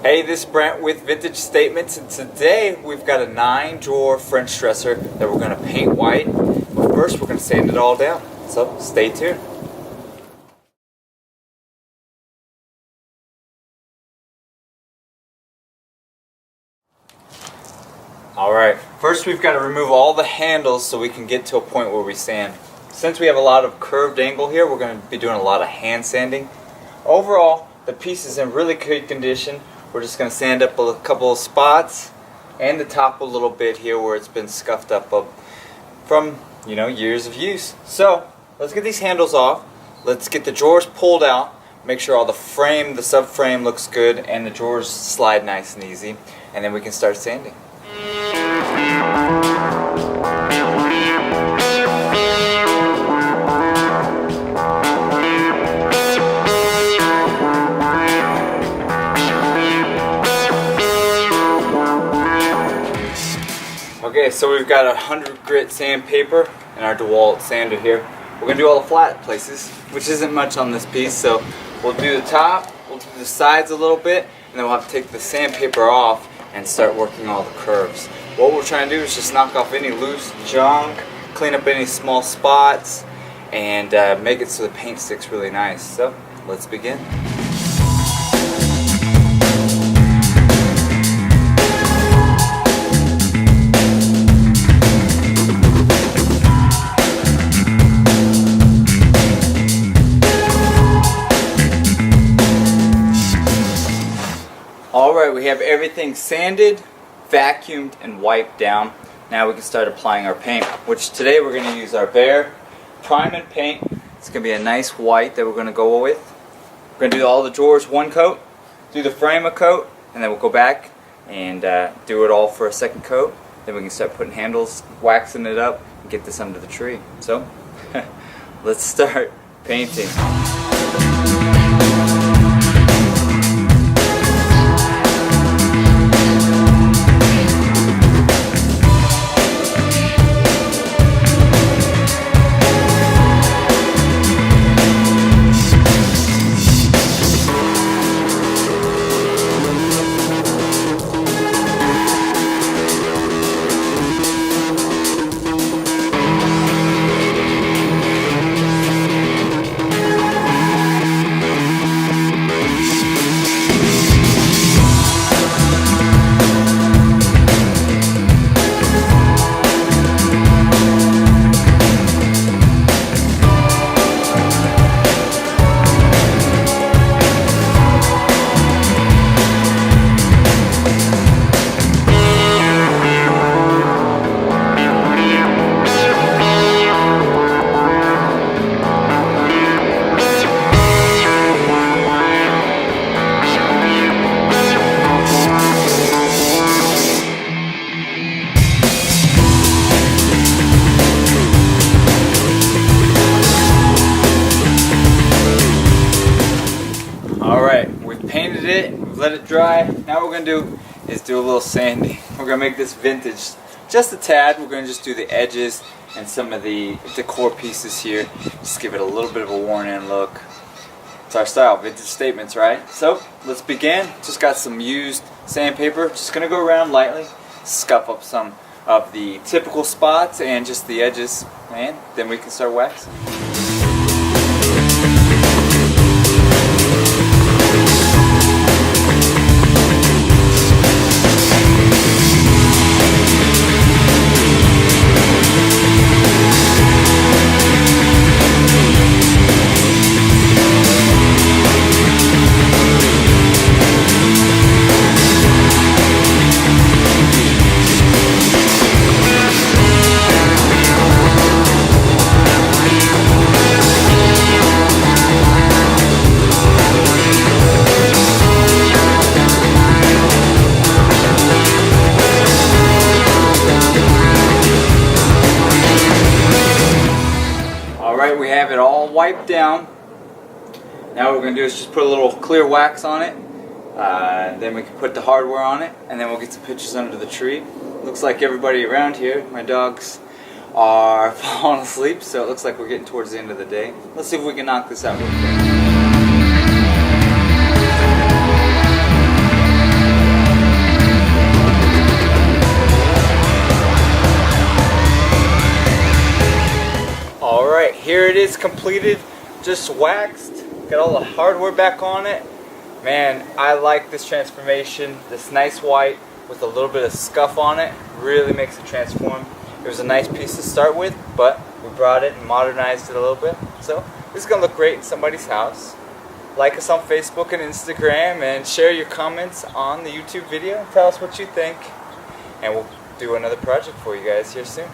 Hey, this is Brent with Vintage Statements, and today we've got a 9-drawer French dresser that we're going to paint white. But first we're going to sand it all down, so stay tuned. Alright, first we've got to remove all the handles so we can get to a point where we sand. Since we have a lot of curved angle here, we're going to be doing a lot of hand sanding. Overall, the piece is in really good condition. We're just going to sand up a couple of spots and the top a little bit here where it's been scuffed up from, years of use. So, let's get these handles off. Let's get the drawers pulled out. Make sure all the subframe looks good and the drawers slide nice and easy. And then we can start sanding. Okay, so we've got 100 grit sandpaper and our DeWalt sander here. We're going to do all the flat places, which isn't much on this piece, so we'll do the top, we'll do the sides a little bit, and then we'll have to take the sandpaper off and start working all the curves. What we're trying to do is just knock off any loose junk, clean up any small spots, and make it so the paint sticks really nice. So, let's begin. Alright, we have everything sanded, vacuumed, and wiped down. Now we can start applying our paint, which today we're going to use our Behr Prime and Paint. It's going to be a nice white that we're going to go with. We're going to do all the drawers one coat, do the frame a coat, and then we'll go back and do it all for a second coat. Then we can start putting handles, waxing it up, and get this under the tree. So, let's start painting. Painted it, we've let it dry. Now what we're going to do is do a little sanding. We're going to make this vintage just a tad. We're going to just do the edges and some of the decor pieces here. Just give it a little bit of a worn in look. It's our style, vintage statements, right? So let's begin. Just got some used sandpaper. Just going to go around lightly, scuff up some of the typical spots and just the edges, and then we can start waxing. We have it all wiped down. Now what we're going to do is just put a little clear wax on it. Then we can put the hardware on it, and then we'll get some pictures under the tree. Looks like everybody around here, my dogs, are falling asleep, so it looks like we're getting towards the end of the day. Let's see if we can knock this out real quick. is completed, just waxed, got all the hardware back on it. Man, I like this transformation. This nice white with a little bit of scuff on it really makes it transform. It was a nice piece to start with, but we brought it and modernized it a little bit. So this is going to look great in somebody's house. Like us on Facebook and Instagram, and share your comments on the YouTube video. Tell us what you think, and we'll do another project for you guys here soon.